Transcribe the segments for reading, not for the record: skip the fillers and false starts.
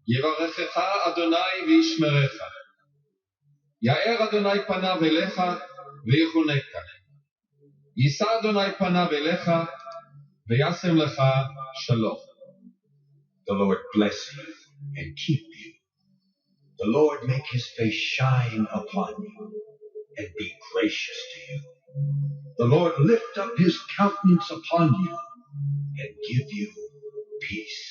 יברכך אדוני וישמרך. יאר אדוני פניו אליך ויחונקה. יישא אדוני פניו אליך וישם לך שלום. The Lord bless you and keep you. The Lord make his face shine upon you and be gracious to you. The Lord lift up his countenance upon you and give you peace.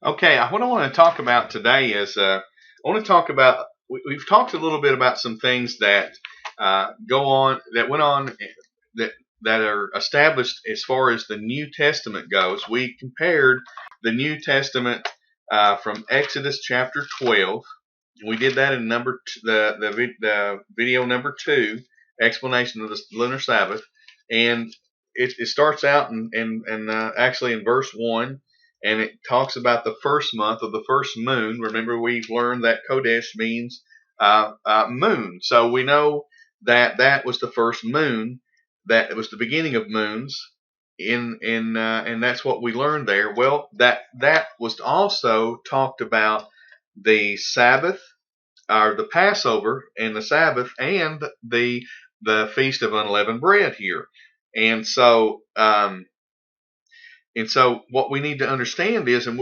Okay, what I want to talk about today is I want to talk about, we've talked a little bit about some things that went on that are established as far as the New Testament goes. We compared the New Testament from Exodus chapter 12. We did that in the video number 2, explanation of the lunar Sabbath, and it starts out actually in verse 1. And it talks about the first month of the first moon. Remember, we've learned that Kodesh means moon. So we know that was the first moon. That it was the beginning of moons. And that's what we learned there. Well, that was also talked about the Sabbath, or the Passover, and the Sabbath, and the Feast of Unleavened Bread here. And so what we need to understand is, and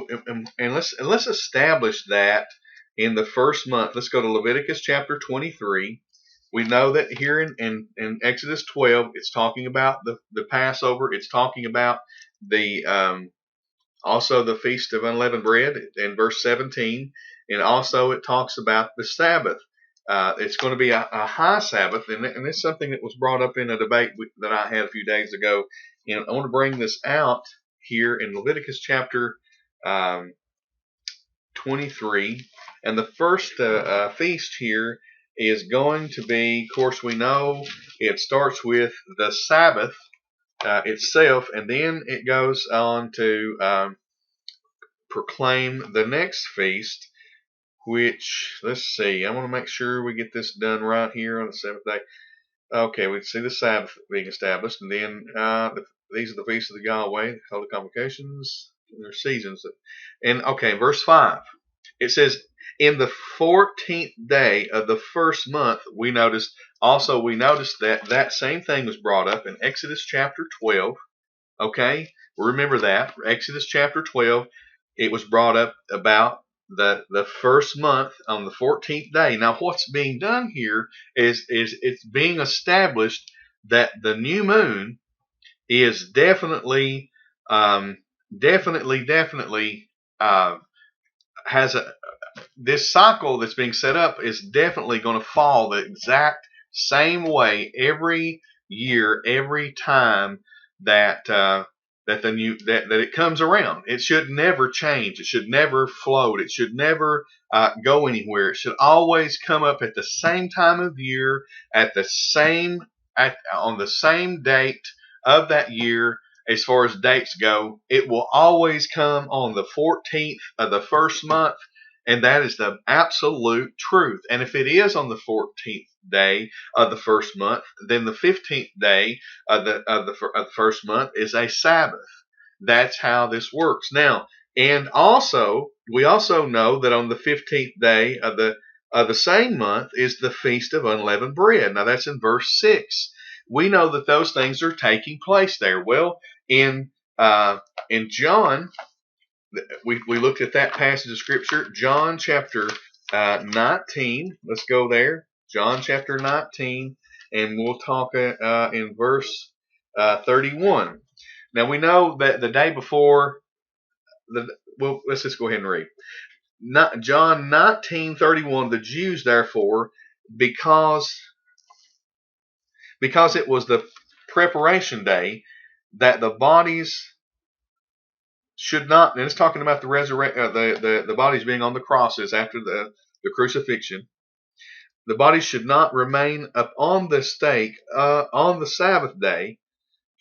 let's establish that in the first month. Let's go to Leviticus chapter 23. We know that here in Exodus 12, it's talking about the Passover. It's talking about also the Feast of Unleavened Bread in verse 17, and also it talks about the Sabbath. It's going to be a high Sabbath, and it's something that was brought up in a debate that I had a few days ago. And I want to bring this out here in Leviticus chapter 23, and the first feast here is going to be, of course, we know it starts with the Sabbath itself, and then it goes on to proclaim the next feast, which, let's see, I want to make sure we get this done right here on the seventh day. Okay, we see the Sabbath being established, and then these are the feasts of the Yahweh, holy convocations, and their seasons. And okay, verse 5, it says, in the 14th day of the first month, we noticed that same thing was brought up in Exodus chapter 12. Okay, remember that, Exodus chapter 12, it was brought up about the first month on the 14th day. Now, what's being done here is it's being established that the new moon is definitely has this cycle that's being set up is definitely going to fall the exact same way every year, every time that it comes around. It should never change. It should never float. It should never go anywhere. It should always come up at the same time of year, on the same date of that year. As far as dates go, it will always come on the 14th of the first month, and that is the absolute truth. And if it is on the 14th day of the first month, then the 15th day of the first month is a Sabbath. That's how this works. Now, and also we also know that on the 15th day of the same month is the Feast of Unleavened Bread. Now that's in verse 6. we know that those things are taking place there. Well, in John, we looked at that passage of Scripture, John chapter 19. Let's go there. John chapter 19, and we'll talk in verse 31. Now we know that the day before, well, let's just go ahead and read. John 19:31. The Jews, therefore, because it was the preparation day, that the bodies should not, and it's talking about the bodies being on the crosses after the crucifixion. The bodies should not remain up on the stake on the Sabbath day,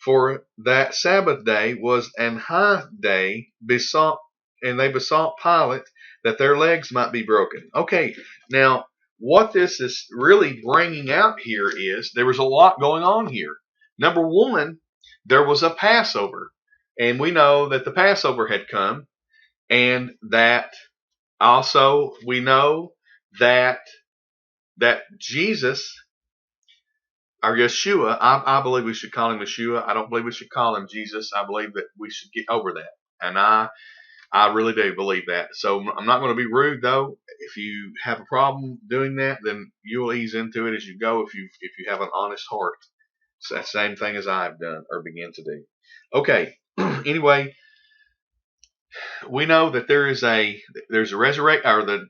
for that Sabbath day was an high day, and they besought Pilate that their legs might be broken. Okay, now what this is really bringing out here is there was a lot going on here. Number one, there was a Passover, and we know that the Passover had come, and that also we know that Jesus, or Yeshua, I believe we should call him Yeshua. I don't believe we should call him Jesus. I believe that we should get over that, and I really do believe that. So I'm not going to be rude, though. If you have a problem doing that, then you'll ease into it as you go. If you have an honest heart, it's that same thing as I've done or begin to do. Okay. Anyway, we know that there's a resurrection, or the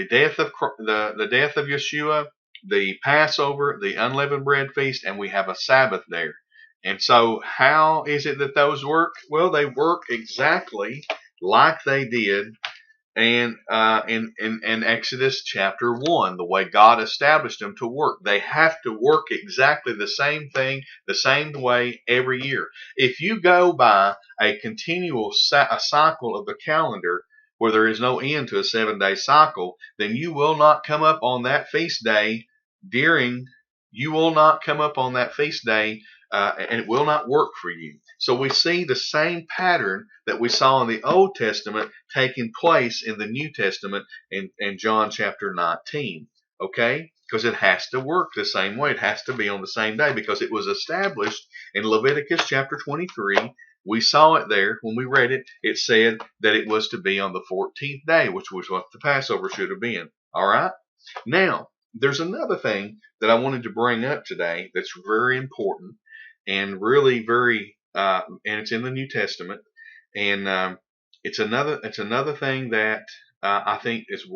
death of the death of Yeshua, the Passover, the unleavened bread feast, and we have a Sabbath there. And so, how is it that those work? Well, they work exactly like they did in Exodus chapter 1, the way God established them to work. They have to work exactly the same thing, the same way every year. If you go by a continual cycle of the calendar where there is no end to a 7-day cycle, then you will not come up on that feast day and it will not work for you. So we see the same pattern that we saw in the Old Testament taking place in the New Testament in John chapter 19. Okay? Because it has to work the same way. It has to be on the same day, because it was established in Leviticus chapter 23. We saw it there when we read it. It said that it was to be on the 14th day, which was what the Passover should have been. All right? Now, there's another thing that I wanted to bring up today that's very important and really very, and it's in the New Testament, and it's another thing that I think is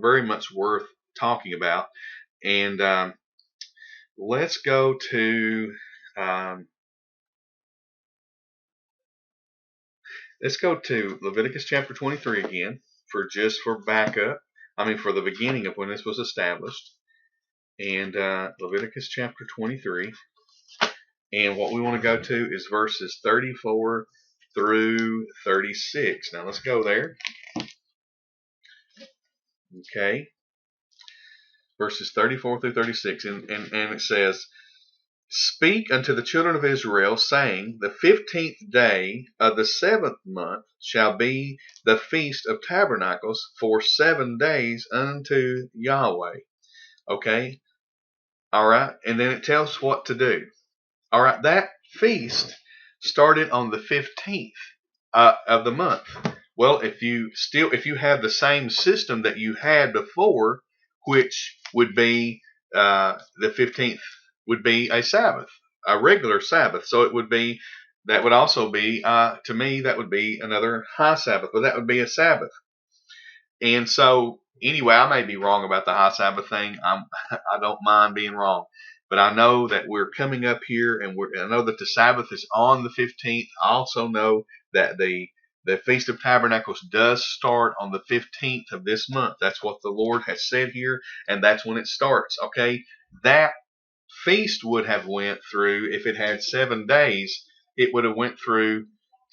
very much worth talking about. And let's go to Leviticus chapter 23 again for backup. For the beginning of when this was established, and Leviticus chapter 23. And what we want to go to is verses 34 through 36. Now let's go there. Okay. Verses 34 through 36. And it says, "Speak unto the children of Israel, saying, the 15th day of the 7th month shall be the feast of tabernacles for 7 days unto Yahweh." Okay. All right. And then it tells what to do. All right. That feast started on the 15th of the month. Well, if you have the same system that you had before, which would be the 15th would be a Sabbath, a regular Sabbath. So that would also be, to me, that would be another high Sabbath, but that would be a Sabbath. And so, anyway, I may be wrong about the high Sabbath thing. I don't mind being wrong. But I know that we're coming up here, and I know that the Sabbath is on the 15th. I also know that the Feast of Tabernacles does start on the 15th of this month. That's what the Lord has said here, and that's when it starts. Okay, that feast would have went through, if it had 7 days, it would have went through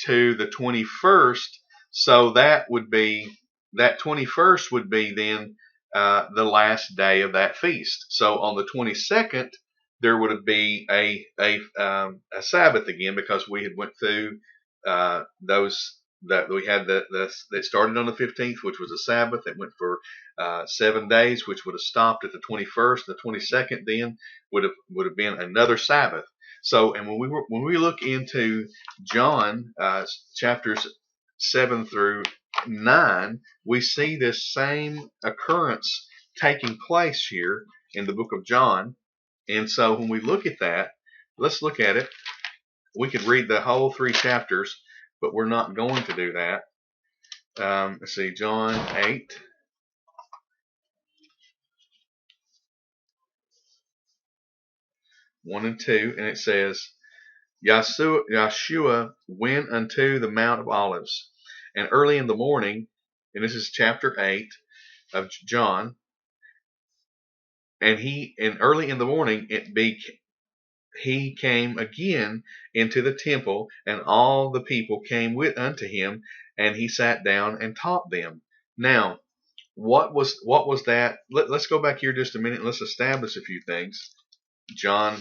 to the 21st. So that 21st would be then the last day of that feast. So on the 22nd, there would be a Sabbath again, because we had went through those that we had that started on the 15th, which was a Sabbath. It went for 7 days, which would have stopped at the 21st. The 22nd then would have been another Sabbath. So, and when we look into John chapters 7 through 9, we see this same occurrence taking place here in the book of John. And so when we look at that, let's look at it. We could read the whole 3 chapters, but we're not going to do that. Let's see, John 8. One and 2, and it says, Yeshua went unto the Mount of Olives, and early in the morning, and this is chapter 8 of John, and early in the morning he came again into the temple, and all the people came with unto him, and he sat down and taught them. Now, what was that? Let's go back here just a minute and let's establish a few things. John,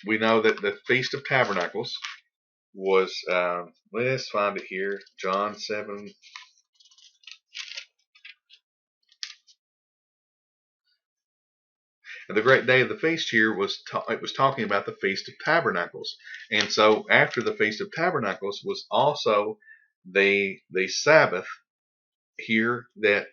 we know that the Feast of Tabernacles was, let's find it here, John 7. And the great day of the feast here it was talking about the Feast of Tabernacles. And so after the Feast of Tabernacles was also the Sabbath here that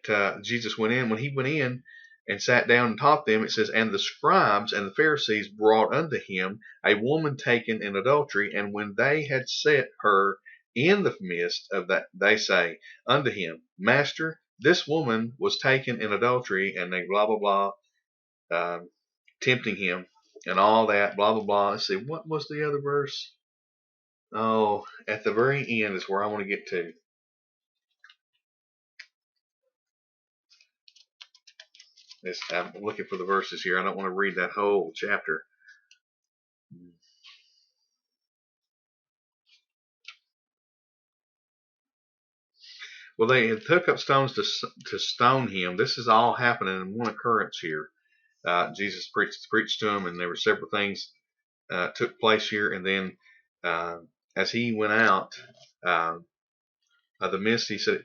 Jesus went in. When he went in and sat down and taught them, it says, and the scribes and the Pharisees brought unto him a woman taken in adultery, and when they had set her in the midst of that, they say unto him, Master, this woman was taken in adultery, and they blah blah blah, tempting him and all that, blah blah blah. Let's see, what was the other verse? Oh, at the very end is where I want to get to. I'm looking for the verses here. I don't want to read that whole chapter. Well, they had took up stones to stone him. This is all happening in one occurrence here. Jesus preached to them, and there were several things took place here. And then as he went out of the mist, he said,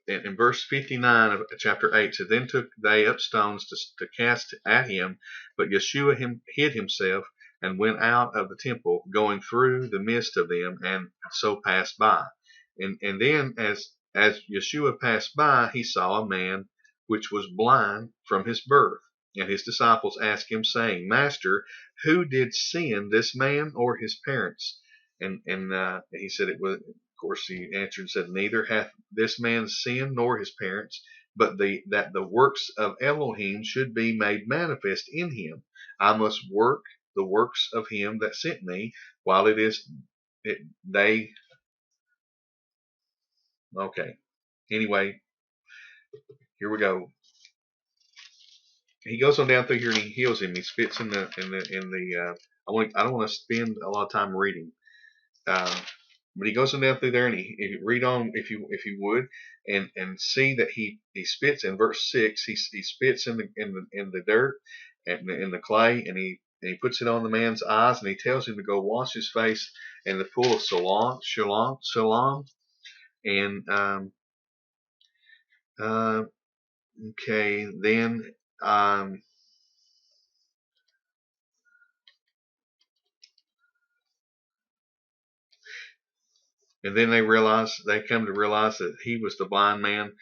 in verse 59 of chapter 8, said, then took they up stones to cast at him, but Yeshua hid himself and went out of the temple, going through the midst of them, and so passed by. And then as Yeshua passed by, he saw a man which was blind from his birth. And his disciples asked him, saying, Master, who did sin, this man or his parents? And he said, it was, of course, he answered and said, neither hath this man sinned nor his parents, but that the works of Elohim should be made manifest in him. I must work the works of him that sent me, while they. Okay. Anyway, here we go. He goes on down through here and he heals him. He spits in the. I don't want to spend a lot of time reading. But he goes on down through there, and he read on if you would, and see that he spits in verse 6. He spits in the dirt and in the clay, and he puts it on the man's eyes, and he tells him to go wash his face in the pool of Siloam. And okay, then and then they come to realize that he was the blind man.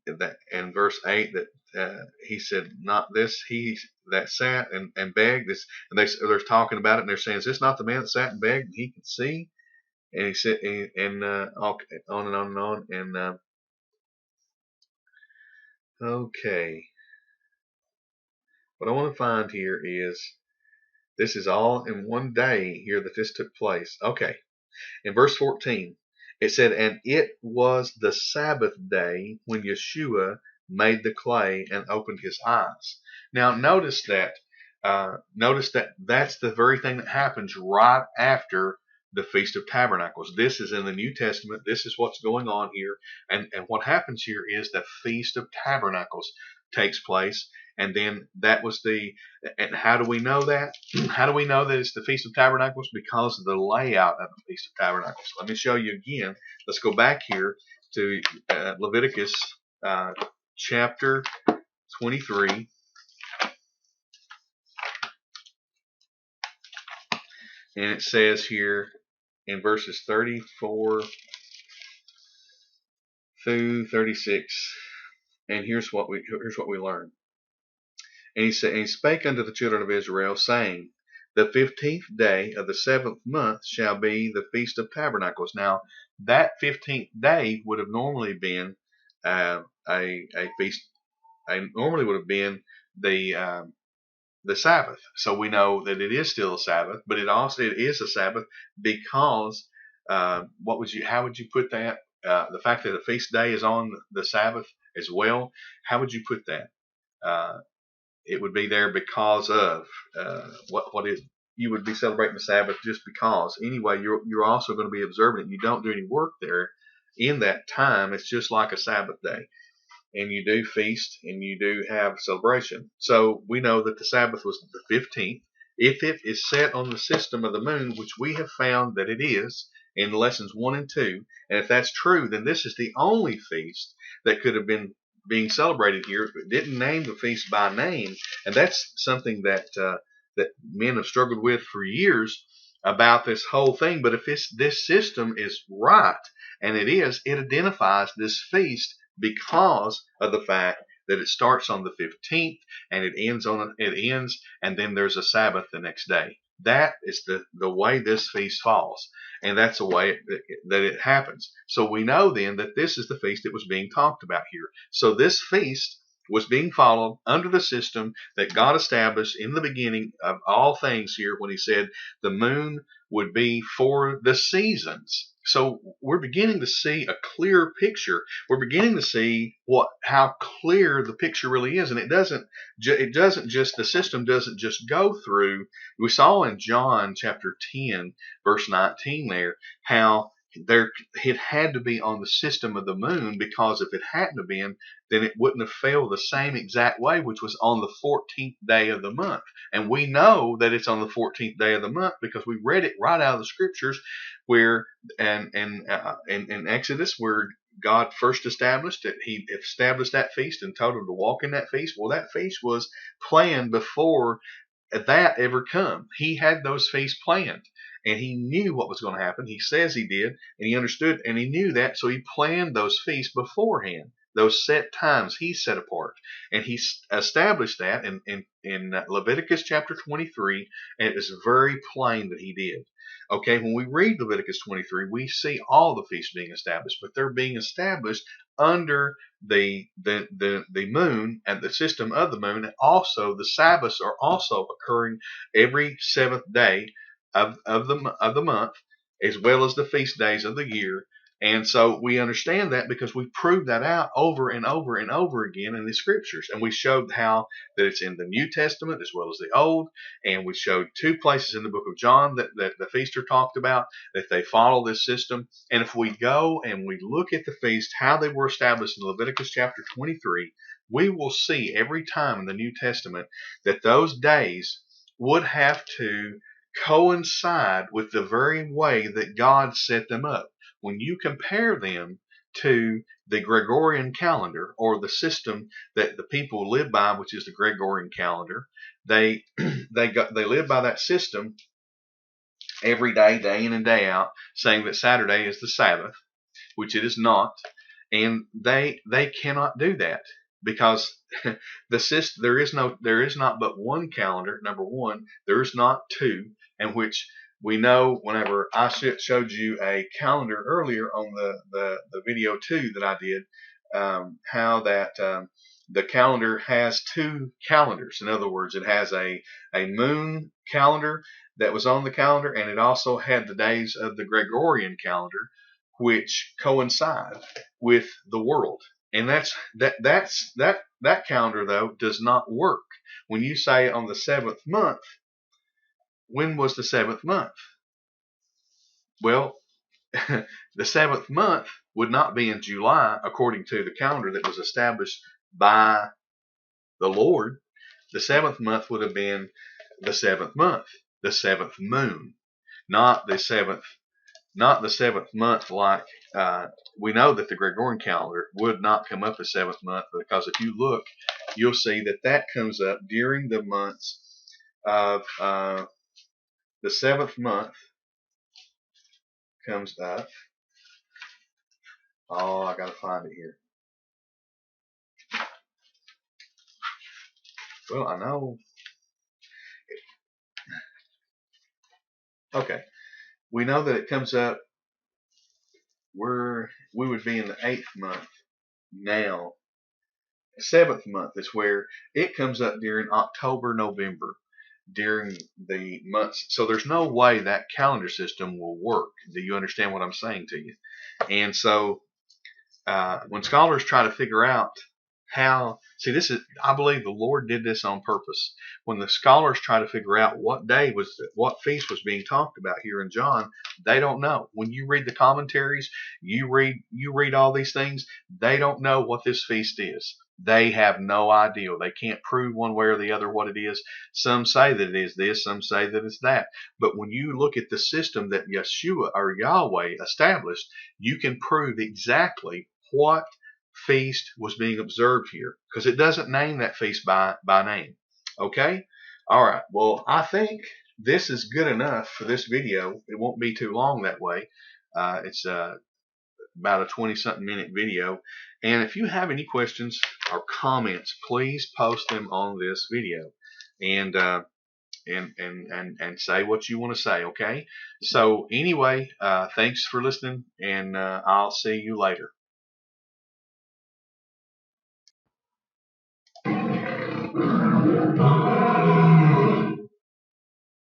That in verse 8 that he said, not this he that sat and begged. This, and they're talking about it, and they're saying, is this not the man that sat and begged and he could see? And he said, and on and on and on. And okay, what I want to find here is this is all in one day here that this took place. Okay, in verse 14, it said, and it was the Sabbath day when Yeshua made the clay and opened his eyes. Now notice that that's the very thing that happens right after the Feast of Tabernacles. This is in the New Testament. This is what's going on here. And what happens here is the Feast of Tabernacles takes place. And then that was and how do we know that? How do we know that it's the Feast of Tabernacles? Because of the layout of the Feast of Tabernacles. Let me show you again. Let's go back here to Leviticus chapter 23. And it says here in verses 34 through 36, and here's what we learn. And he said, and he spake unto the children of Israel, saying, the 15th day of the 7th month shall be the Feast of Tabernacles. Now, that 15th day would have normally been a feast. Normally would have been the Sabbath. So we know that it is still a Sabbath, but it is a Sabbath because how would you put that? The fact that the feast day is on the Sabbath as well. How would you put that? It would be there because of you would be celebrating the Sabbath just because. Anyway, you're also going to be observing it. You don't do any work there in that time. It's just like a Sabbath day. And you do feast and you do have celebration. So we know that the Sabbath was the 15th. If it is set on the system of the moon, which we have found that it is in lessons 1 and 2, and if that's true, then this is the only feast that could have been being celebrated here. It didn't name the feast by name, and that's something that men have struggled with for years about this whole thing. But if this system is right, and it identifies this feast because of the fact that it starts on the 15th and it ends and then there's a Sabbath the next day. That is the way this feast falls, and that's the way that it happens. So we know then that this is the feast that was being talked about here. So this feast was being followed under the system that God established in the beginning of all things here when he said the moon would be for the seasons. So we're beginning to see a clear picture. We're beginning to see how clear the picture really is, and the system doesn't just go through. We saw in John chapter 10 verse 19 there how it had to be on the system of the moon, because if it hadn't been, then it wouldn't have fell the same exact way, which was on the 14th day of the month. And we know that it's on the 14th day of the month because we read it right out of the scriptures, where in Exodus, where God first established it. He established that feast and told them to walk in that feast. Well, that feast was planned before that ever come. He had those feasts planned, and he knew what was going to happen. He says he did, and he understood, and he knew that, so he planned those feasts beforehand. Those set times he set apart, and he established that in Leviticus chapter 23, and it is very plain that he did. Okay, when we read Leviticus 23, we see all the feasts being established, but they're being established under the moon and the system of the moon, and also the Sabbaths are also occurring every seventh day of the month, as well as the feast days of the year. And so we understand that because we proved that out over and over and over again in the scriptures. And we showed how that it's in the New Testament as well as the Old. And we showed 2 places in the book of John that the feast are talked about, that they follow this system. And if we go and we look at the feast, how they were established in Leviticus chapter 23, we will see every time in the New Testament that those days would have to coincide with the very way that God set them up. When you compare them to the Gregorian calendar, or the system that the people live by, which is the Gregorian calendar, they live by that system every day, day in and day out, saying that Saturday is the Sabbath, which it is not, and they cannot do that because there is not but one calendar. Number one, there is not 2, and which we know whenever I showed you a calendar earlier on the video 2 that I did, how that the calendar has 2 calendars. In other words, it has a moon calendar that was on the calendar, and it also had the days of the Gregorian calendar, which coincide with the world. And that calendar, though, does not work. When you say on the 7th month, when was the 7th month? Well, the 7th month would not be in July, according to the calendar that was established by the Lord. The seventh month would have been the seventh month, the seventh moon, not the seventh month like we know that the Gregorian calendar would not come up as seventh month, because if you look, you'll see that that comes up during the months of the seventh month comes up. Oh, I gotta find it here. Well, I know. Okay, we know that it comes up. We would be in the eighth month now. Seventh month is where it comes up during October, November, during the months. So there's no way that calendar system will work. Do you understand what I'm saying to you? And so when scholars try to figure out how, see, this is, I believe the Lord did this on purpose. When the scholars try to figure out what feast was being talked about here in John, they don't know. When you read the commentaries, you read all these things, they don't know what this feast is. They have no idea. They can't prove one way or the other what it is. Some say that it is this, some say that it's that. But when you look at the system that Yeshua or Yahweh established, you can prove exactly what feast was being observed here, because it doesn't name that feast by name. Okay? All right. Well, I think this is good enough for this video. It won't be too long that way. It's about a 20-something minute video. And if you have any questions or comments, please post them on this video. And say what you want to say. Okay? So anyway, thanks for listening, and I'll see you later.